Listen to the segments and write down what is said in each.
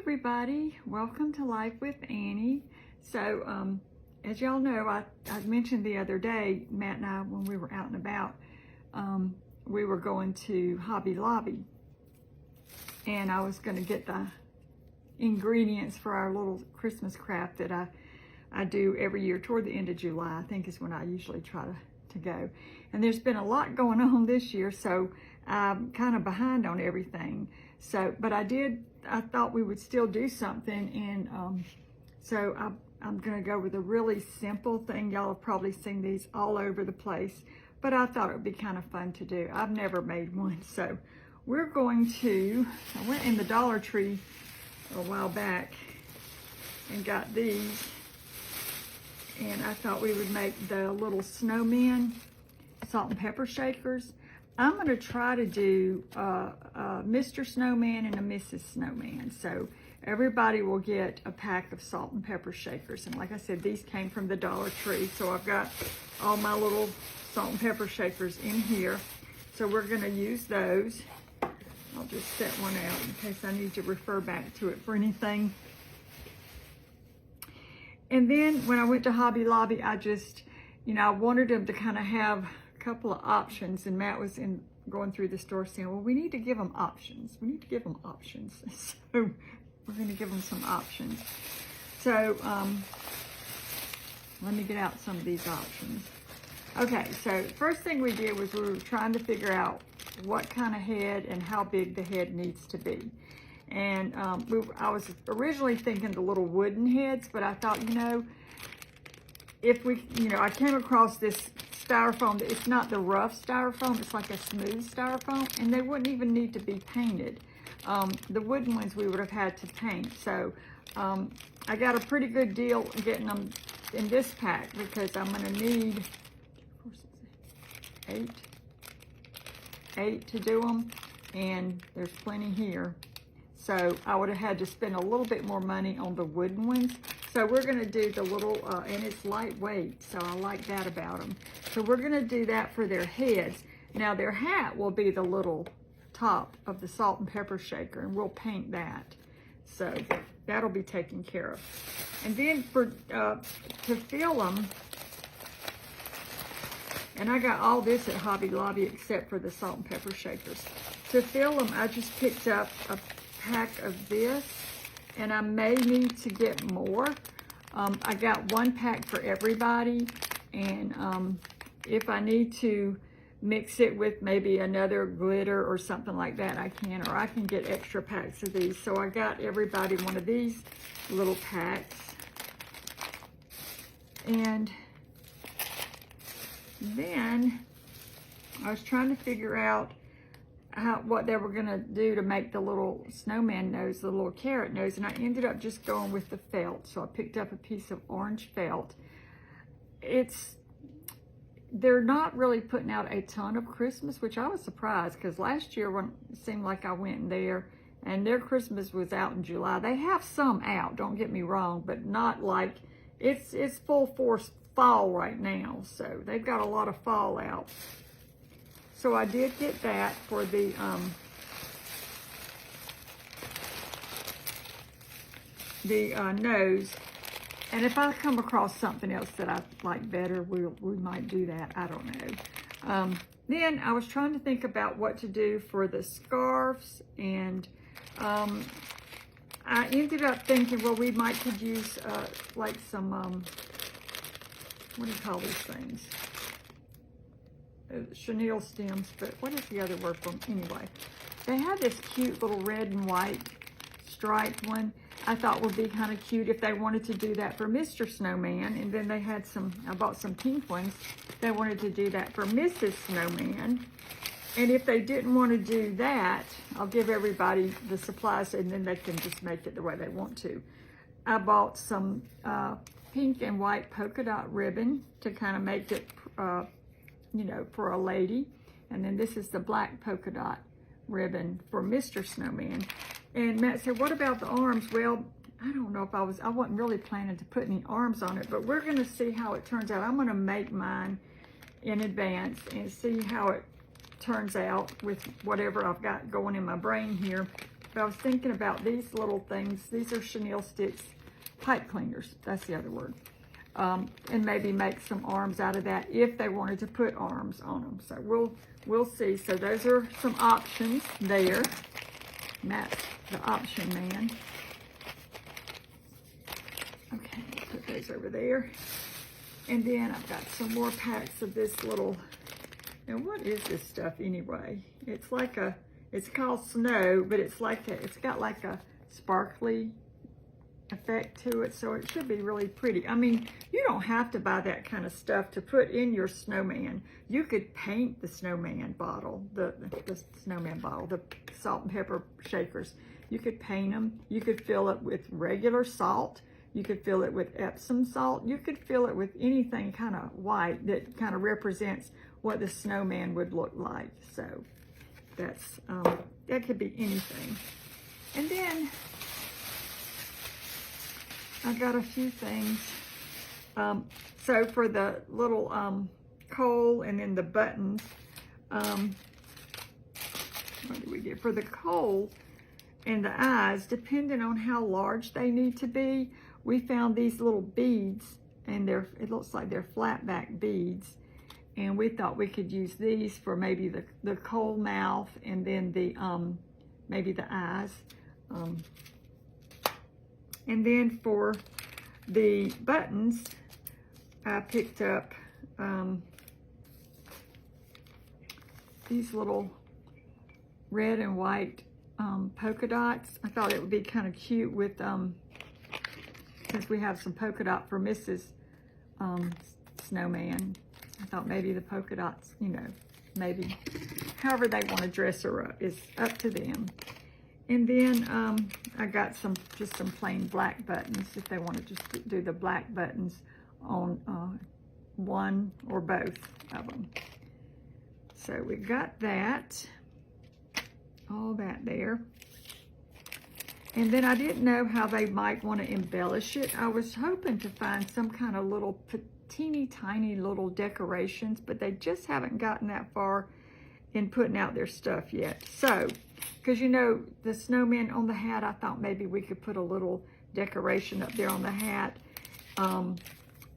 everybody, welcome to Life with Annie. So as y'all know, I mentioned the other day, Matt and I, when we were out and about, we were going to Hobby Lobby, and I was going to get the ingredients for our little Christmas craft that I do every year toward the end of July. I think is when I usually try to go. And there's been a lot going on this year, so I'm kind of behind on everything. So, but I thought we would still do something, and so I'm gonna go with a really simple thing. Y'all have probably seen these all over the place, but I thought it would be kind of fun to do. I've never made one, so we're going to, I went in the Dollar Tree a while back and got these, and I thought we would make the little snowmen salt and pepper shakers. I'm going to try to do Mr. Snowman and a Mrs. Snowman. So everybody will get a pack of salt and pepper shakers. And like I said, these came from the Dollar Tree. So I've got all my little salt and pepper shakers in here. So we're going to use those. I'll just set one out in case I need to refer back to it for anything. And then when I went to Hobby Lobby, I just, I wanted them to kind of have couple of options, and Matt was going through the store saying, well, we need to give them options. We need to give them options. So we're going to give them some options. So let me get out some of these options. Okay, so first thing we did was we were trying to figure out what kind of head and how big the head needs to be. And I was originally thinking the little wooden heads, but I thought, if we, I came across this styrofoam. It's not the rough styrofoam, it's like a smooth styrofoam, and they wouldn't even need to be painted. The wooden ones we would have had to paint. So I got a pretty good deal getting them in this pack, because I'm going to need eight to do them, and there's plenty here. So I would have had to spend a little bit more money on the wooden ones. So we're going to do the little, and it's lightweight, so I like that about them. So we're going to do that for their heads. Now their hat will be the little top of the salt and pepper shaker, and we'll paint that. So that'll be taken care of. And then for to fill them, and I got all this at Hobby Lobby except for the salt and pepper shakers. To fill them, I just picked up a pack of this, and I may need to get more. I got one pack for everybody, and if I need to mix it with maybe another glitter or something like that, I can, or I can get extra packs of these. So I got everybody one of these little packs. And then I was trying to figure out what they were gonna do to make the little snowman nose, the little carrot nose, and I ended up just going with the felt. So I picked up a piece of orange felt. They're not really putting out a ton of Christmas, which I was surprised, because last year when it seemed like I went in there and their Christmas was out in July. They have some out, don't get me wrong, but not like, it's full force fall right now. So they've got a lot of fall out. So I did get that for the nose. And if I come across something else that I like better, we might do that. I don't know. Then I was trying to think about what to do for the scarves, and I ended up thinking, well, we might could use like some what do you call these things? Chenille stems, but what is the other word for them? Anyway, they had this cute little red and white striped one. I thought would be kind of cute if they wanted to do that for Mr. Snowman. And then they had I bought some pink ones. They wanted to do that for Mrs. Snowman. And if they didn't want to do that, I'll give everybody the supplies, and then they can just make it the way they want to. I bought some pink and white polka dot ribbon to kind of make it for a lady. And then this is the black polka dot ribbon for Mr. Snowman. And Matt said, what about the arms? Well, I don't know if I wasn't really planning to put any arms on it, but we're going to see how it turns out. I'm going to make mine in advance and see how it turns out with whatever I've got going in my brain here. But I was thinking about these little things. These are chenille sticks, pipe cleaners. That's the other word. And maybe make some arms out of that if they wanted to put arms on them. So we'll see. So those are some options there. Matt's the option man. Okay, put those over there. And then I've got some more packs of this little, now what is this stuff anyway? It's like a, it's called snow, but it's like a, it's got like a sparkly effect to it, so it should be really pretty. I mean, you don't have to buy that kind of stuff to put in your snowman. You could paint the snowman bottle, the snowman bottle, the salt and pepper shakers. You could paint them. You could fill it with regular salt. You could fill it with Epsom salt. You could fill it with anything kind of white that kind of represents what the snowman would look like. So that's, that could be anything. And then I got a few things. So for the little coal and then the buttons, what do we get? For the coal and the eyes, depending on how large they need to be, we found these little beads, and it looks like they're flat back beads. And we thought we could use these for maybe the coal mouth and then the maybe the eyes. And then for the buttons, I picked up these little red and white polka dots. I thought it would be kind of cute with, since we have some polka dot for Mrs. Snowman. I thought maybe the polka dots, you know, maybe however they want to dress her up is up to them. And then I got just some plain black buttons if they want to just do the black buttons on one or both of them. So we got that, all that there. And then I didn't know how they might want to embellish it. I was hoping to find some kind of little teeny tiny little decorations, but they just haven't gotten that far in putting out their stuff yet. So, because you know, the snowman on the hat, I thought maybe we could put a little decoration up there on the hat.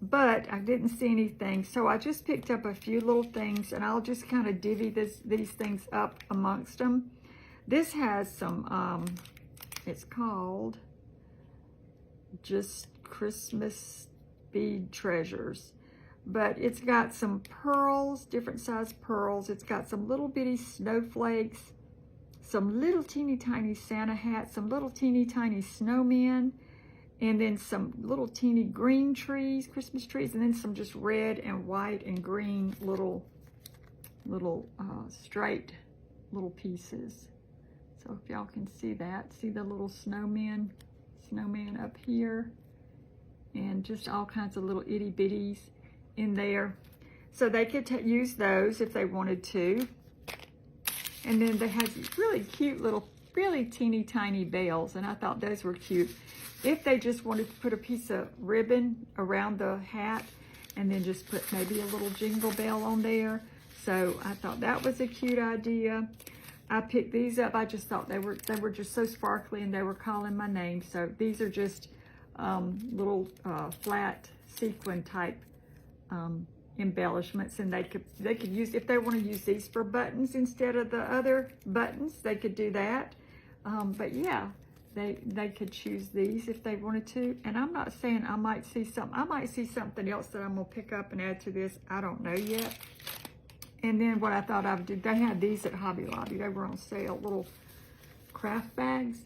But I didn't see anything. So I just picked up a few little things, and I'll just kind of divvy these things up amongst them. This has some, it's called just Christmas Bead Treasures. But it's got some pearls, different size pearls. It's got some little bitty snowflakes, some little teeny tiny Santa hats, some little teeny tiny snowmen, and then some little teeny green trees, Christmas trees, and then some just red and white and green little straight little pieces. So if y'all can see that, see the little snowman up here, and just all kinds of little itty bitties in there. So they could use those if they wanted to. And then they have these really cute little, really teeny tiny bells, and I thought those were cute. If they just wanted to put a piece of ribbon around the hat and then just put maybe a little jingle bell on there. So I thought that was a cute idea. I picked these up. I just thought they were just so sparkly and they were calling my name. So these are just little flat sequin type embellishments, and they could use, if they want to use these for buttons instead of the other buttons, they could do that. But yeah, they could choose these if they wanted to. And I'm not saying I might see something else that I'm gonna pick up and add to this. I don't know yet. And then what I thought I would do, they had these at Hobby Lobby. They were on sale, little craft bags.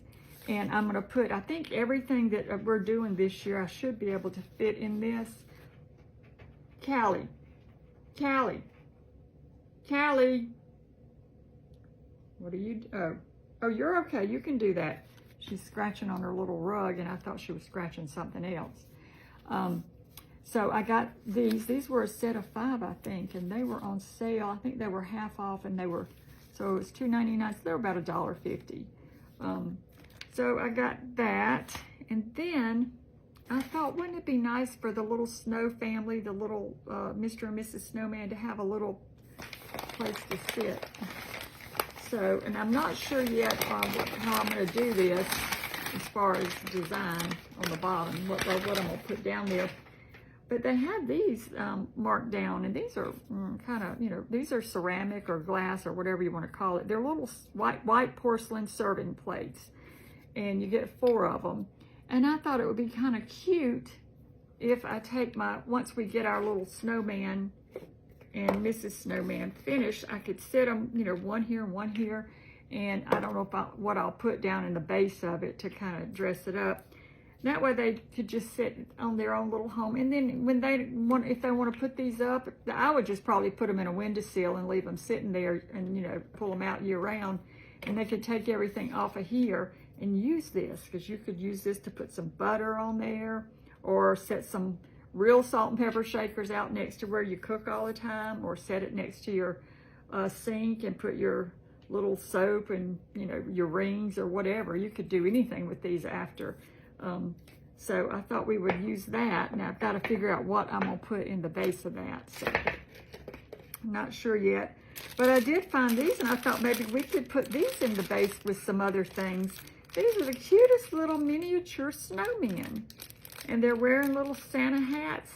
And I'm gonna put, I think everything that we're doing this year, I should be able to fit in this. Callie, what are you, oh, you're okay, you can do that. She's scratching on her little rug, and I thought she was scratching something else. So I got these were a set of 5, I think, and they were on sale. I think they were half off, and they were, so it was $2.99, so they were about $1.50. So I got that, and then I thought, wouldn't it be nice for the little Snow family, the little Mr. and Mrs. Snowman, to have a little place to sit. So, and I'm not sure yet how I'm going to do this as far as design on the bottom, what I'm going to put down there. But they have these marked down, and these are kind of, you know, these are ceramic or glass or whatever you want to call it. They're little white porcelain serving plates, and you get 4 of them. And I thought it would be kind of cute if I take once we get our little snowman and Mrs. Snowman finished, I could set them, you know, one here and one here. And I don't know what I'll put down in the base of it to kind of dress it up. That way they could just sit on their own little home. And then when if they want to put these up, I would just probably put them in a windowsill and leave them sitting there and, you know, pull them out year round. And they could take everything off of here and use this, because you could use this to put some butter on there, or set some real salt and pepper shakers out next to where you cook all the time, or set it next to your sink and put your little soap and, you know, your rings or whatever. You could do anything with these after. So I thought we would use that. Now I've got to figure out what I'm going to put in the base of that. So I'm not sure yet. But I did find these, and I thought maybe we could put these in the base with some other things. These are the cutest little miniature snowmen. And they're wearing little Santa hats.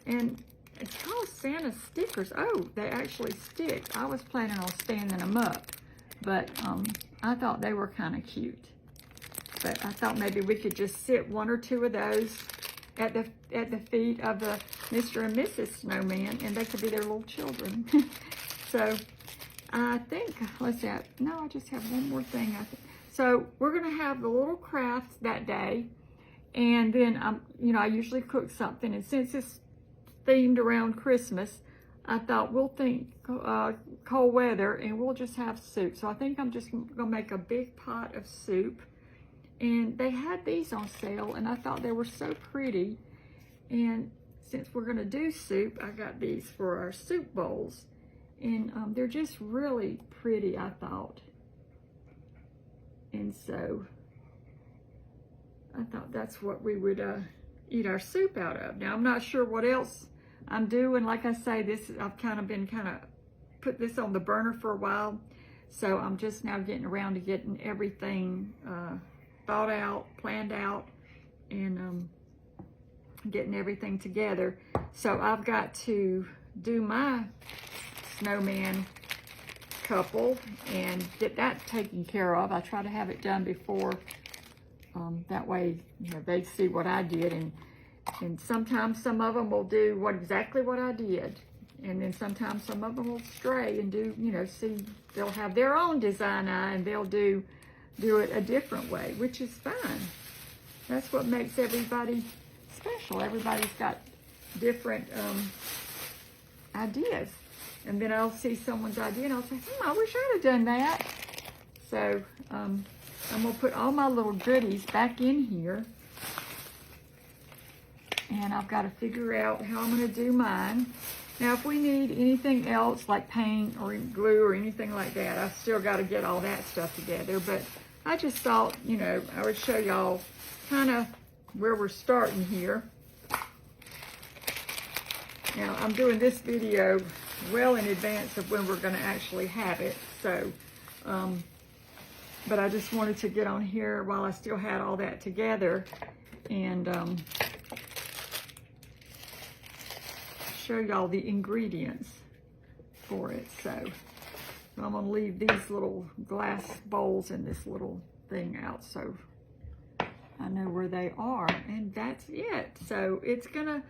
And it's called Santa stickers. Oh, they actually stick. I was planning on standing them up. But I thought they were kind of cute. But I thought maybe we could just sit 1 or 2 of those at the feet of the Mr. and Mrs. Snowman, and they could be their little children. So I think, let's see, no, I just have one more thing. So we're going to have the little crafts that day, and then you know, I usually cook something, and since it's themed around Christmas, I thought we'll think cold weather, and we'll just have soup. So I think I'm just going to make a big pot of soup. And they had these on sale, and I thought they were so pretty. And since we're going to do soup, I got these for our soup bowls. And they're just really pretty, I thought. And so I thought that's what we would eat our soup out of. Now, I'm not sure what else I'm doing. Like I say, I've been put this on the burner for a while. So I'm just now getting around to getting everything thought out, planned out, and getting everything together. So I've got to do my snowman couple and get that taken care of. I try to have it done before, that way, you know, they see what I did, and sometimes some of them will do exactly what I did, and then sometimes some of them will stray and do, you know, they'll have their own design eye, and they'll do it a different way, which is fine. That's what makes everybody special. Everybody's got different ideas. And then I'll see someone's idea and I'll say, I wish I'd have done that. So I'm going to put all my little goodies back in here. And I've got to figure out how I'm going to do mine. Now, if we need anything else, like paint or glue or anything like that, I've still got to get all that stuff together. But I just thought, you know, I would show y'all kind of where we're starting here. Now, I'm doing this video well in advance of when we're going to actually have it. So, but I just wanted to get on here while I still had all that together and show y'all the ingredients for it. So I'm going to leave these little glass bowls in this little thing out so I know where they are, and that's it. So it's gonna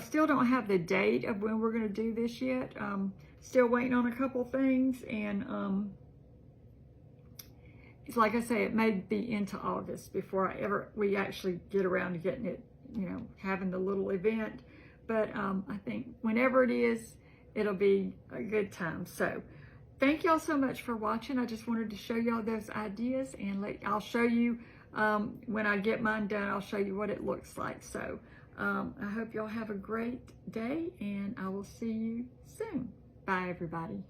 still don't have the date of when we're gonna do this yet. Still waiting on a couple things, and it's like I say, it may be into August before we actually get around to getting it, you know, having the little event. But I think whenever it is, it'll be a good time. So thank y'all so much for watching. I just wanted to show y'all those ideas, and I'll show you when I get mine done, I'll show you what it looks like. So I hope y'all have a great day, and I will see you soon. Bye, everybody.